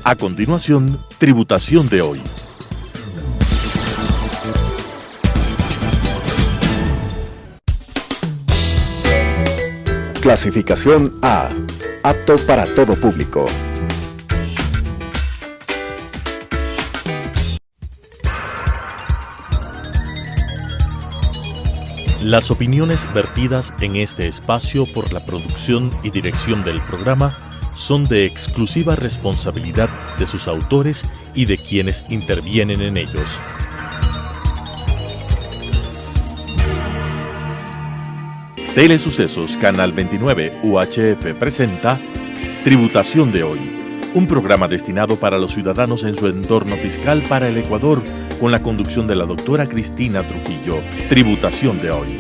A continuación, Tributación de hoy. Clasificación A. Apto para todo público. Las opiniones vertidas en este espacio por la producción y dirección del programa son de exclusiva responsabilidad de sus autores y de quienes intervienen en ellos. Telesucesos Canal 29 UHF presenta Tributación de hoy, un programa destinado para los ciudadanos en su entorno fiscal para el Ecuador, con la conducción de la doctora Cristina Trujillo. Tributación de hoy.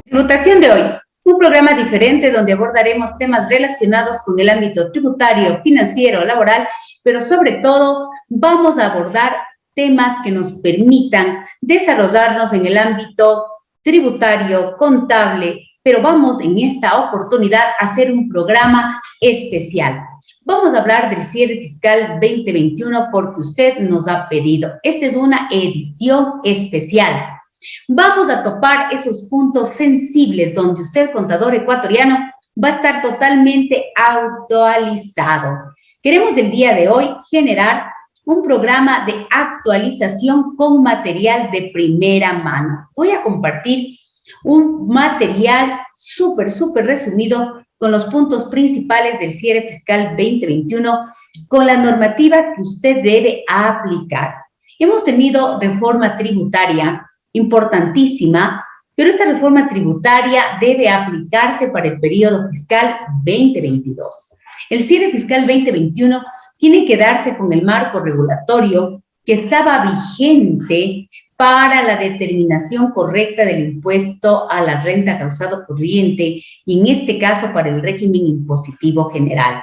Tributación de hoy, un programa diferente donde abordaremos temas relacionados con el ámbito tributario, financiero, laboral, pero sobre todo vamos a abordar temas que nos permitan desarrollarnos en el ámbito tributario, contable, pero vamos en esta oportunidad a hacer un programa especial. Vamos a hablar del cierre fiscal 2021 porque usted nos ha pedido. Esta es una edición especial. Vamos a topar esos puntos sensibles donde usted, contador ecuatoriano, va a estar totalmente actualizado. Queremos el día de hoy generar un programa de actualización con material de primera mano. Voy a compartir un material súper resumido con los puntos principales del cierre fiscal 2021, con la normativa que usted debe aplicar. Hemos tenido reforma tributaria importantísima, pero esta reforma tributaria debe aplicarse para el periodo fiscal 2022. El cierre fiscal 2021 tiene que darse con el marco regulatorio que estaba vigente para la determinación correcta del impuesto a la renta causado corriente y en este caso para el régimen impositivo general.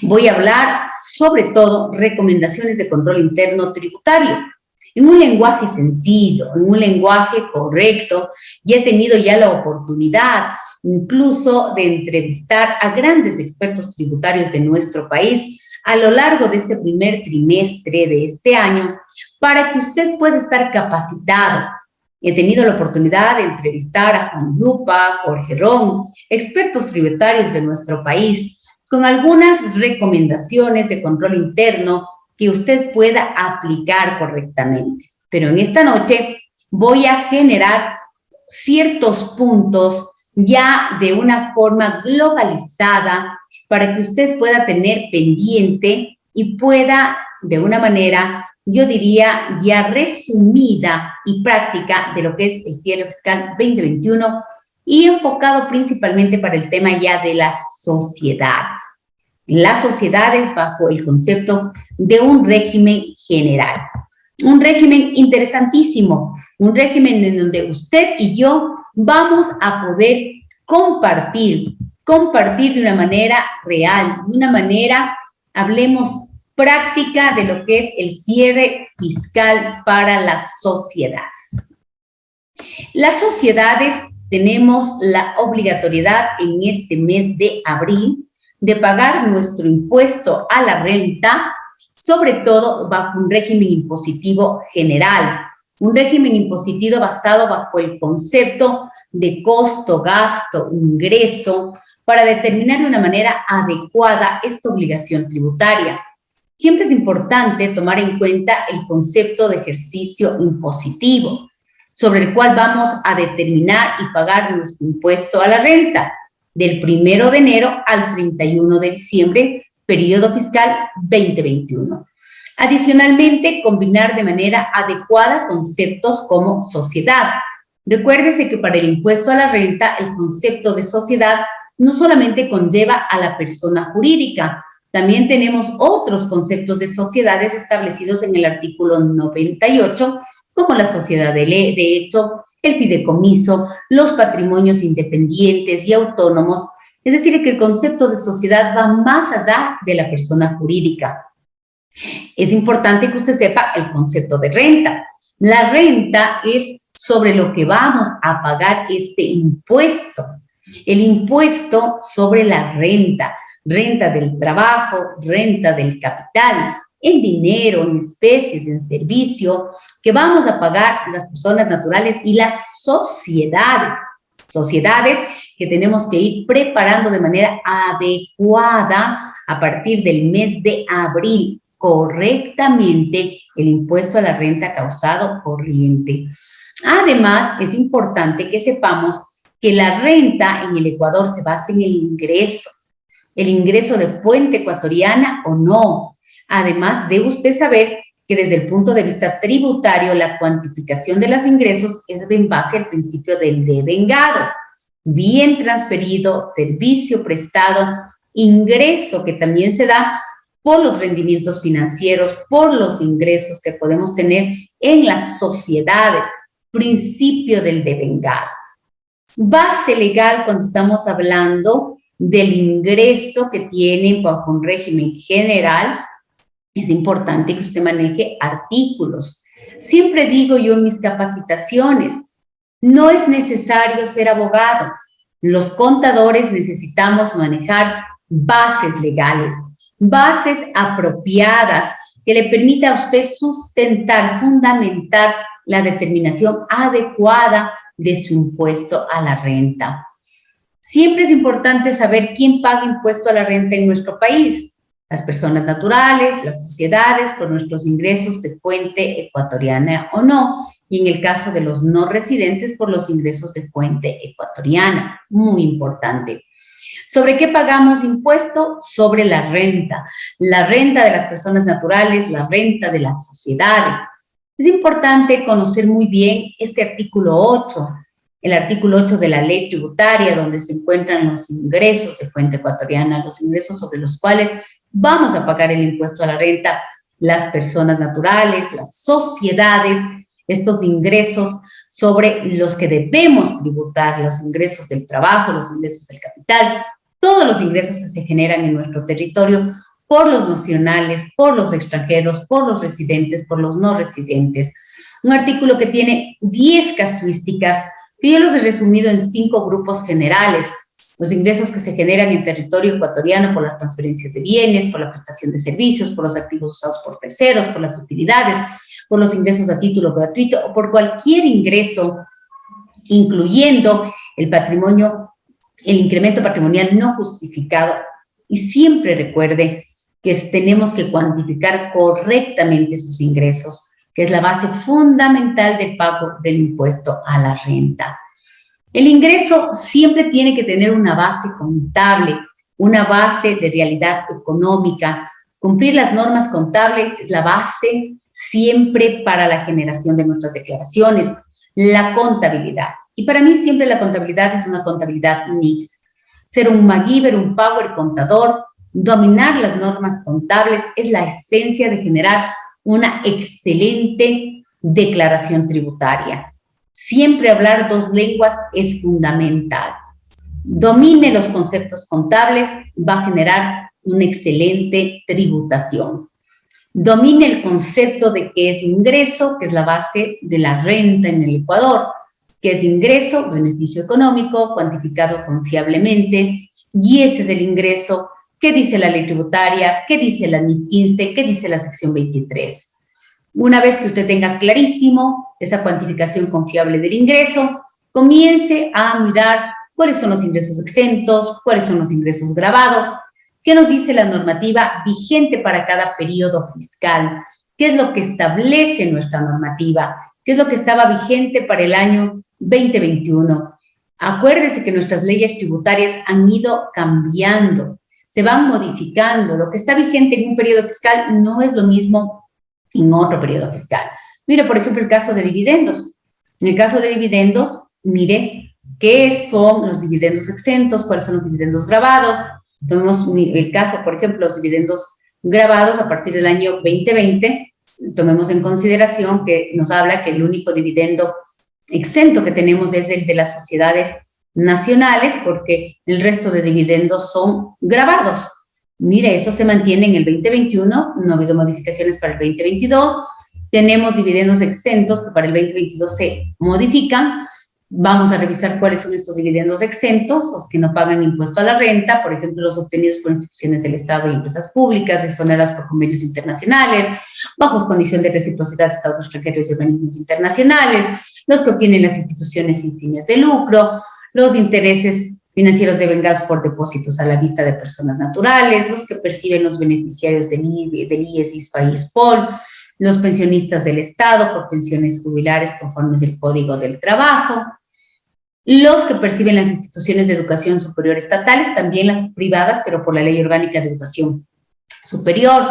Voy a hablar sobre todo recomendaciones de control interno tributario en un lenguaje sencillo, en un lenguaje correcto, y he tenido ya la oportunidad incluso de entrevistar a grandes expertos tributarios de nuestro país a lo largo de este primer trimestre de este año, para que usted pueda estar capacitado. He tenido la oportunidad de entrevistar a Juan Yupa, Jorge Ron, expertos tributarios de nuestro país, con algunas recomendaciones de control interno que usted pueda aplicar correctamente. Pero en esta noche voy a generar ciertos puntos ya de una forma globalizada para que usted pueda tener pendiente y pueda, de una manera, yo diría, ya resumida y práctica de lo que es el cierre fiscal 2021 y enfocado principalmente para el tema ya de las sociedades. Las sociedades bajo el concepto de un régimen general. Un régimen interesantísimo, un régimen en donde usted y yo vamos a poder compartir de una manera real, de una manera, hablemos, práctica de lo que es el cierre fiscal para las sociedades. Las sociedades tenemos la obligatoriedad en este mes de abril de pagar nuestro impuesto a la renta, sobre todo bajo un régimen impositivo general, un régimen impositivo basado bajo el concepto de costo, gasto, ingreso, para determinar de una manera adecuada esta obligación tributaria. Siempre es importante tomar en cuenta el concepto de ejercicio impositivo, sobre el cual vamos a determinar y pagar nuestro impuesto a la renta, del 1 de enero al 31 de diciembre, periodo fiscal 2021. Adicionalmente, combinar de manera adecuada conceptos como sociedad. Recuérdese que para el impuesto a la renta, el concepto de sociedad no solamente conlleva a la persona jurídica, también tenemos otros conceptos de sociedades establecidos en el artículo 98, como la sociedad de hecho, el fideicomiso, los patrimonios independientes y autónomos. Es decir, que el concepto de sociedad va más allá de la persona jurídica. Es importante que usted sepa el concepto de renta. La renta es sobre lo que vamos a pagar este impuesto. El impuesto sobre la renta. renta del trabajo, renta del capital, en dinero, en especies, en servicio, que vamos a pagar las personas naturales y las sociedades. Sociedades que tenemos que ir preparando de manera adecuada a partir del mes de abril, correctamente el impuesto a la renta causado corriente. Además, es importante que sepamos que la renta en el Ecuador se basa en el ingreso de fuente ecuatoriana o no. Además, debe usted saber que desde el punto de vista tributario, la cuantificación de los ingresos es en base al principio del devengado. Bien transferido, servicio prestado, ingreso que también se da por los rendimientos financieros, por los ingresos que podemos tener en las sociedades, principio del devengado. Base legal cuando estamos hablando del ingreso que tienen bajo un régimen general, es importante que usted maneje artículos. Siempre digo yo en mis capacitaciones, no es necesario ser abogado. Los contadores necesitamos manejar bases legales, bases apropiadas que le permita a usted sustentar, fundamentar la determinación adecuada de su impuesto a la renta. Siempre es importante saber quién paga impuesto a la renta en nuestro país. Las personas naturales, las sociedades, por nuestros ingresos de fuente ecuatoriana o no, y en el caso de los no residentes, por los ingresos de fuente ecuatoriana. Muy importante. ¿Sobre qué pagamos impuesto? Sobre la renta de las personas naturales, la renta de las sociedades. Es importante conocer muy bien este artículo 8, el artículo 8 de la ley tributaria, donde se encuentran los ingresos de fuente ecuatoriana, los ingresos sobre los cuales vamos a pagar el impuesto a la renta, las personas naturales, las sociedades, estos ingresos sobre los que debemos tributar, los ingresos del trabajo, los ingresos del capital, todos los ingresos que se generan en nuestro territorio por los nacionales, por los extranjeros, por los residentes, por los no residentes. Un artículo que tiene 10 casuísticas, que yo los he resumido en 5 grupos generales. Los ingresos que se generan en territorio ecuatoriano por las transferencias de bienes, por la prestación de servicios, por los activos usados por terceros, por las utilidades, por los ingresos a título gratuito o por cualquier ingreso, incluyendo el patrimonio, el incremento patrimonial no justificado. Y siempre recuerde que tenemos que cuantificar correctamente sus ingresos, que es la base fundamental del pago del impuesto a la renta. El ingreso siempre tiene que tener una base contable, una base de realidad económica. Cumplir las normas contables es la base siempre para la generación de nuestras declaraciones, la contabilidad. Y para mí siempre la contabilidad es una contabilidad mix. Ser un MacGyver, un Power contador, dominar las normas contables es la esencia de generar una excelente declaración tributaria. Siempre hablar 2 lenguas es fundamental. Domine los conceptos contables, va a generar una excelente tributación. Domine el concepto de qué es ingreso, que es la base de la renta en el Ecuador, que es ingreso, beneficio económico, cuantificado confiablemente, y ese es el ingreso. ¿Qué dice la ley tributaria? ¿Qué dice la NIP 15? ¿Qué dice la sección 23? Una vez que usted tenga clarísimo esa cuantificación confiable del ingreso, comience a mirar cuáles son los ingresos exentos, cuáles son los ingresos gravados, qué nos dice la normativa vigente para cada periodo fiscal, qué es lo que establece nuestra normativa, qué es lo que estaba vigente para el año 2021. Acuérdese que nuestras leyes tributarias han ido cambiando, se van modificando. Lo que está vigente en un periodo fiscal no es lo mismo en otro periodo fiscal. Mire, por ejemplo, el caso de dividendos. En el caso de dividendos, mire, ¿qué son los dividendos exentos? ¿Cuáles son los dividendos grabados? Tomemos el caso, por ejemplo, los dividendos grabados a partir del año 2020. Tomemos en consideración que nos habla que el único dividendo exento que tenemos es el de las sociedades nacionales, porque el resto de dividendos son grabados. Mire, eso se mantiene en el 2021, no ha habido modificaciones para el 2022. Tenemos dividendos exentos que para el 2022 se modifican. Vamos a revisar cuáles son estos dividendos exentos, los que no pagan impuesto a la renta, por ejemplo, los obtenidos por instituciones del Estado y empresas públicas, exoneradas por convenios internacionales, bajo condición de reciprocidad de Estados extranjeros y organismos internacionales, los que obtienen las instituciones sin fines de lucro, los intereses financieros devengados por depósitos a la vista de personas naturales, los que perciben los beneficiarios del IES, ISPA y SPOL, los pensionistas del Estado por pensiones jubilares conformes al Código del Trabajo, los que perciben las instituciones de educación superior estatales, también las privadas, pero por la Ley Orgánica de Educación Superior,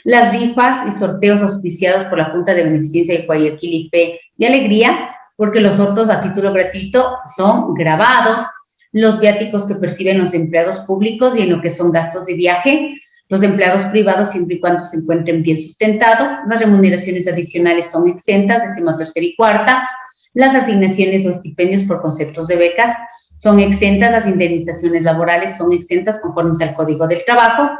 las rifas y sorteos auspiciados por la Junta de Beneficencia de Guayaquil IP de Alegría, porque los otros a título gratuito son grabados, los viáticos que perciben los empleados públicos y en lo que son gastos de viaje, los empleados privados siempre y cuando se encuentren bien sustentados, las remuneraciones adicionales son exentas, 13ª y 4ª, las asignaciones o estipendios por conceptos de becas son exentas, las indemnizaciones laborales son exentas conformes al Código del Trabajo,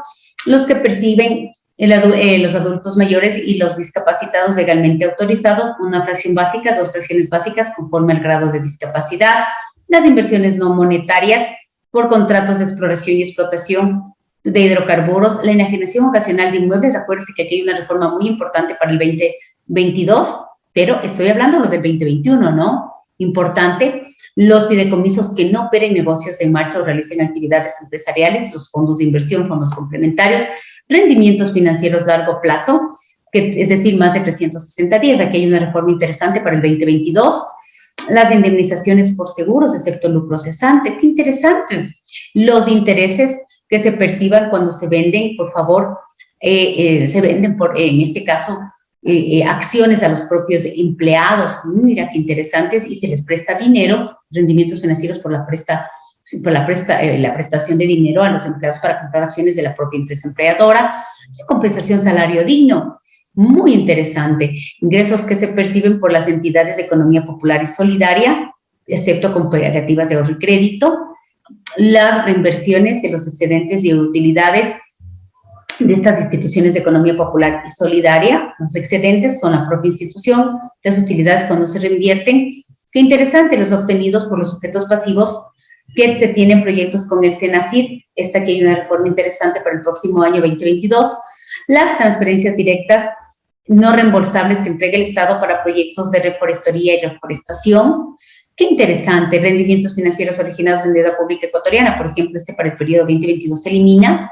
los que perciben los adultos mayores y los discapacitados legalmente autorizados, una fracción básica, 2 fracciones básicas conforme al grado de discapacidad, las inversiones no monetarias por contratos de exploración y explotación de hidrocarburos, la enajenación ocasional de inmuebles. Recuérdense que aquí hay una reforma muy importante para el 2022, pero estoy hablando lo del 2021, ¿no? Importante. Los fideicomisos que no operen negocios en marcha o realicen actividades empresariales, los fondos de inversión, fondos complementarios, rendimientos financieros a largo plazo, que es decir, más de 360 días. Aquí hay una reforma interesante para el 2022. Las indemnizaciones por seguros, excepto lucro cesante. ¡Qué interesante! Los intereses que se perciban cuando se venden, por favor, se venden, en este caso, acciones a los propios empleados. Mira qué interesantes, y se les presta dinero, rendimientos financieros por la prestación de dinero a los empleados para comprar acciones de la propia empresa empleadora, compensación salario digno. Muy interesante. Ingresos que se perciben por las entidades de economía popular y solidaria, excepto cooperativas de ahorro y crédito, las reinversiones de los excedentes y utilidades de estas instituciones de economía popular y solidaria. Los excedentes son la propia institución, las utilidades cuando se reinvierten. Qué interesante, los obtenidos por los sujetos pasivos que se tienen proyectos con el SENACID. Esta aquí hay una reforma interesante para el próximo año 2022. Las transferencias directas no reembolsables que entrega el Estado para proyectos de reforestería y reforestación. Qué interesante, rendimientos financieros originados en deuda pública ecuatoriana, por ejemplo, para el periodo 2022 se elimina.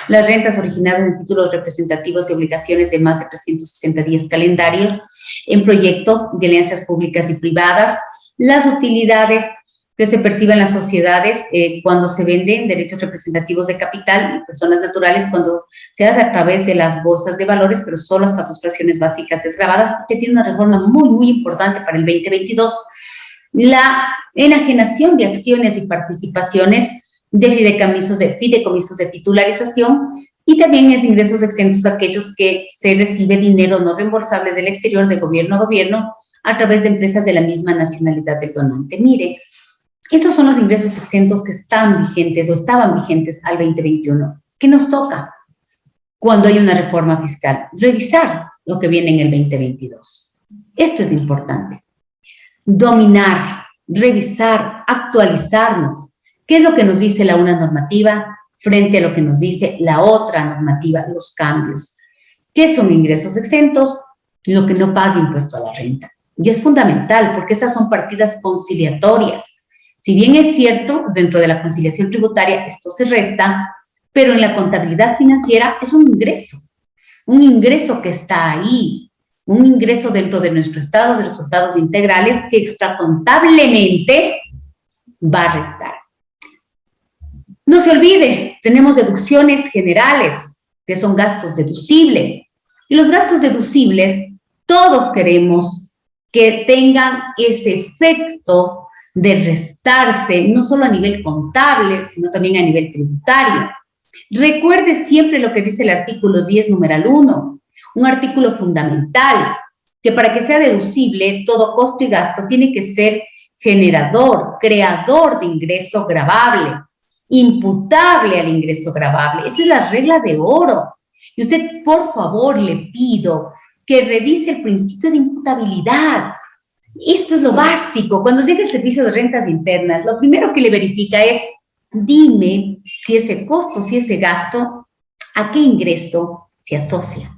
Las rentas originadas en títulos representativos de obligaciones de más de 360 días calendarios en proyectos de alianzas públicas y privadas. Las utilidades que se perciben en las sociedades cuando se venden derechos representativos de capital, personas naturales, cuando se hace a través de las bolsas de valores, pero solo hasta 2 fracciones básicas desgravadas. Tiene una reforma muy, muy importante para el 2022. La enajenación de acciones y participaciones de fideicomisos de titularización, y también es ingresos exentos aquellos que se recibe dinero no reembolsable del exterior de gobierno a gobierno a través de empresas de la misma nacionalidad del donante. Mire, esos son los ingresos exentos que están vigentes o estaban vigentes al 2021. ¿Qué nos toca cuando hay una reforma fiscal? Revisar lo que viene en el 2022. Esto es importante. Dominar, revisar, actualizarnos. ¿Qué es lo que nos dice la una normativa frente a lo que nos dice la otra normativa, los cambios? ¿Qué son ingresos exentos? Lo que no paga impuesto a la renta. Y es fundamental porque estas son partidas conciliatorias. Si bien es cierto, dentro de la conciliación tributaria esto se resta, pero en la contabilidad financiera es un ingreso que está ahí, un ingreso dentro de nuestro estado de resultados integrales que extracontablemente va a restar. No se olvide, tenemos deducciones generales, que son gastos deducibles. Y los gastos deducibles, todos queremos que tengan ese efecto de restarse, no solo a nivel contable, sino también a nivel tributario. Recuerde siempre lo que dice el artículo 10, numeral 1, un artículo fundamental, que para que sea deducible, todo costo y gasto tiene que ser generador, creador de ingreso gravable, imputable al ingreso gravable. Esa es la regla de oro. Y usted, por favor, le pido que revise el principio de imputabilidad. Esto es lo básico. Cuando llega el servicio de rentas internas, lo primero que le verifica es, dime si ese costo, si ese gasto, ¿a qué ingreso se asocia?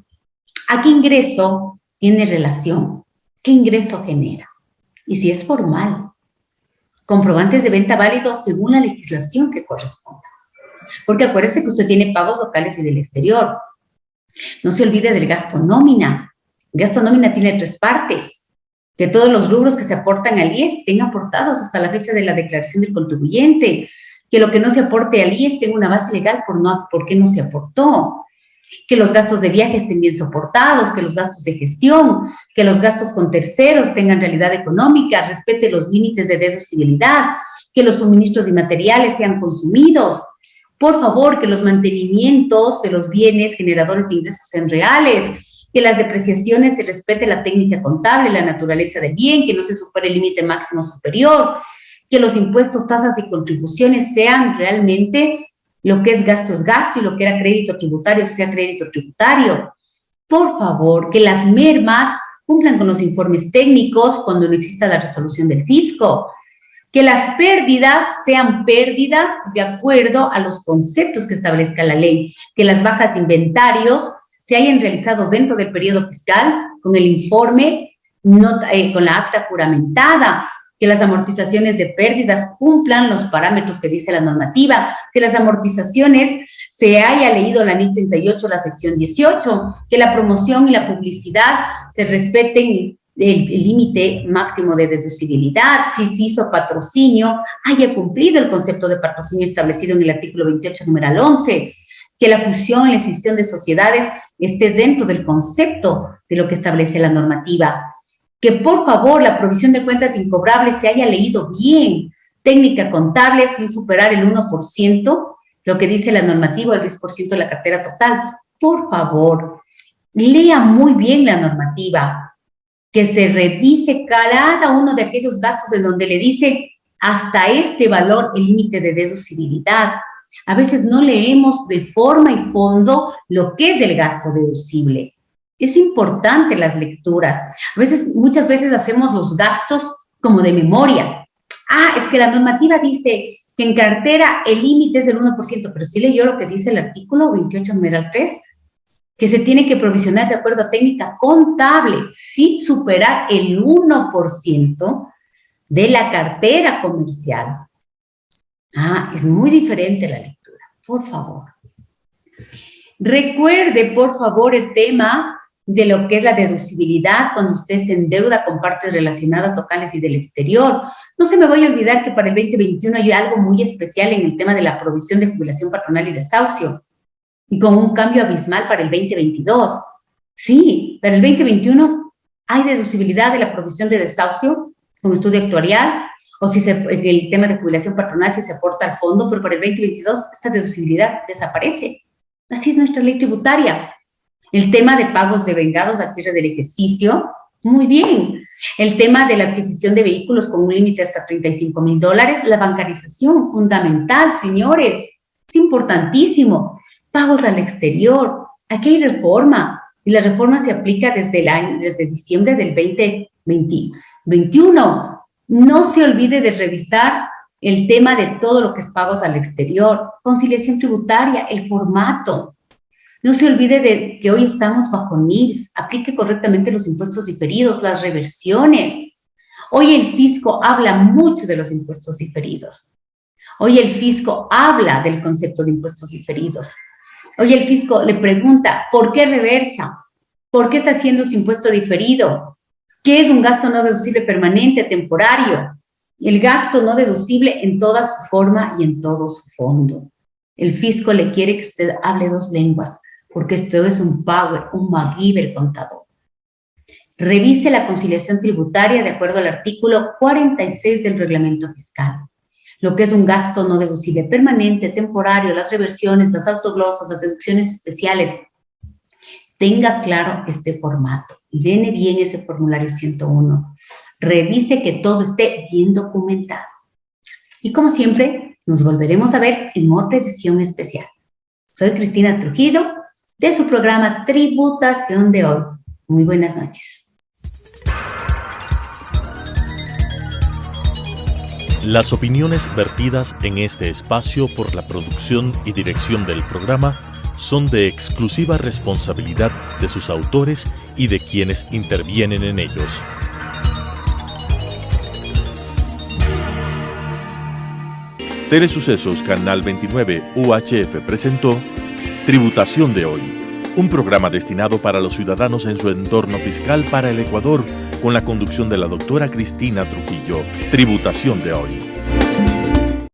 ¿A qué ingreso tiene relación? ¿Qué ingreso genera? Y si es formal, comprobantes de venta válidos según la legislación que corresponda. Porque acuérdese que usted tiene pagos locales y del exterior. No se olvide del gasto nómina. El gasto nómina tiene 3 partes. Que todos los rubros que se aportan al IES estén aportados hasta la fecha de la declaración del contribuyente. Que lo que no se aporte al IES tenga una base legal por qué no se aportó. Que los gastos de viaje estén bien soportados, que los gastos de gestión, que los gastos con terceros tengan realidad económica, respete los límites de deducibilidad, que los suministros y materiales sean consumidos. Por favor, que los mantenimientos de los bienes generadores de ingresos sean reales, que las depreciaciones se respete la técnica contable, la naturaleza del bien, que no se supere el límite máximo superior, que los impuestos, tasas y contribuciones sean realmente lo que es gasto y lo que era crédito tributario sea crédito tributario. Por favor, que las mermas cumplan con los informes técnicos cuando no exista la resolución del fisco. Que las pérdidas sean pérdidas de acuerdo a los conceptos que establezca la ley. Que las bajas de inventarios se hayan realizado dentro del periodo fiscal con el informe, con la acta juramentada. Que las amortizaciones de pérdidas cumplan los parámetros que dice la normativa, que las amortizaciones se haya leído la NIC 38, la sección 18, que la promoción y la publicidad se respeten el límite máximo de deducibilidad, si se hizo patrocinio, haya cumplido el concepto de patrocinio establecido en el artículo 28, numeral 11, que la fusión y la escisión de sociedades esté dentro del concepto de lo que establece la normativa. Que por favor la provisión de cuentas incobrables se haya leído bien, técnica contable sin superar el 1%, lo que dice la normativa, el 10% de la cartera total. Por favor, lea muy bien la normativa, que se revise cada uno de aquellos gastos en donde le dice hasta este valor el límite de deducibilidad. A veces no leemos de forma y fondo lo que es el gasto deducible. Es importante las lecturas. Muchas veces hacemos los gastos como de memoria. Es que la normativa dice que en cartera el límite es del 1%, pero sí leyó lo que dice el artículo 28, numeral 3, que se tiene que provisionar de acuerdo a técnica contable sin superar el 1% de la cartera comercial. Es muy diferente la lectura, por favor. Recuerde, por favor, el tema de lo que es la deducibilidad cuando usted se endeuda con partes relacionadas locales y del exterior. No se me vaya a olvidar que para el 2021 hay algo muy especial en el tema de la provisión de jubilación patronal y desahucio, y con un cambio abismal para el 2022. Sí, para el 2021 hay deducibilidad de la provisión de desahucio con estudio actuarial, o si el tema de jubilación patronal si se aporta al fondo, pero para el 2022 esta deducibilidad desaparece. Así es nuestra ley tributaria. El tema de pagos devengados al cierre del ejercicio, muy bien. El tema de la adquisición de vehículos con un límite hasta $35,000, la bancarización, fundamental, señores, es importantísimo. Pagos al exterior, aquí hay reforma, y la reforma se aplica desde diciembre del 2021. No se olvide de revisar el tema de todo lo que es pagos al exterior, conciliación tributaria, el formato. No se olvide de que hoy estamos bajo NIPS, aplique correctamente los impuestos diferidos, las reversiones. Hoy el fisco habla mucho de los impuestos diferidos. Hoy el fisco habla del concepto de impuestos diferidos. Hoy el fisco le pregunta, ¿por qué reversa? ¿Por qué está haciendo este impuesto diferido? ¿Qué es un gasto no deducible permanente, temporario? El gasto no deducible en toda su forma y en todo su fondo. El fisco le quiere que usted hable 2 lenguas, porque esto es un MacGyver contador. Revise la conciliación tributaria de acuerdo al artículo 46 del reglamento fiscal. Lo que es un gasto no deducible permanente, temporario, las reversiones, las autoglosas, las deducciones especiales. Tenga claro este formato. Llene bien ese formulario 101. Revise que todo esté bien documentado. Y como siempre, nos volveremos a ver en otra edición especial. Soy Cristina Trujillo, de su programa Tributación de Hoy. Muy buenas noches. Las opiniones vertidas en este espacio por la producción y dirección del programa son de exclusiva responsabilidad de sus autores y de quienes intervienen en ellos. Telesucesos Canal 29 UHF presentó Tributación de Hoy, un programa destinado para los ciudadanos en su entorno fiscal para el Ecuador, con la conducción de la doctora Cristina Trujillo. Tributación de Hoy.